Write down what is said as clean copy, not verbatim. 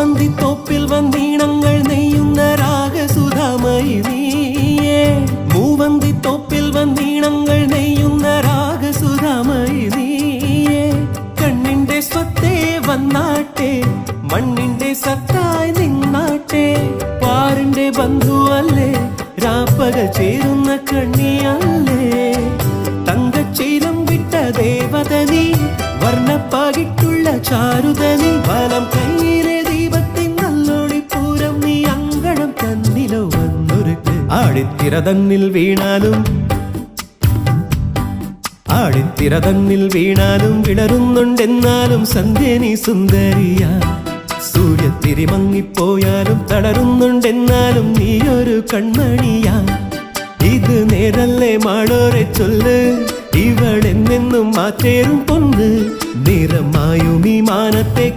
മൂവന്തിത്തോപ്പിൽ വന്നീണങ്ങൾ നെയ്യുന്ന രാഗസുധാമയി നീയേ. മൂവന്തിത്തോപ്പിൽ വന്നീണങ്ങൾ നെയ്യുന്ന രാഗസുധാമയി നീയേ. കണ്ണിന്റെ സ്വത്തേ വന്നാട്ടെ, മണ്ണിന്റെ സത്തായി നിന്നാട്ടെ. പാറിന്റെ ബന്ധുവല്ലേ, രാപ്പകൽ ചേരുന്ന കണ്ണിയല്ലേ. തങ്കച്ചീലം വിട്ട ദേവതനി, വർണ്ണപ്പാകിട്ടുള്ള ചാരുതനി. വലം കയ്യിലെ ദീപത്തിൻ നല്ലോടിപ്പൂരം നീ അങ്കണം തന്നിലോ വന്നൊരുക്ക്. ആടിത്തിര തന്നിൽ വീണാലും ആടിത്തിര തന്നിൽ വീണാലും വിടരുന്നുണ്ടെന്നാലും സന്ധ്യ നീ സുന്ദരിയ. സൂര്യത്തിരി മങ്ങിപ്പോയാലും തളരുന്നുണ്ടെന്നാലും നീയൊരു കൺമണിയാ. ഇത് നേരല്ലേ മാളോരെ ചൊല്ല്, ഇവളെന്നെന്നും മാറ്റേറും പൊന്ന്. നിറമായും ഈ മാനത്തെ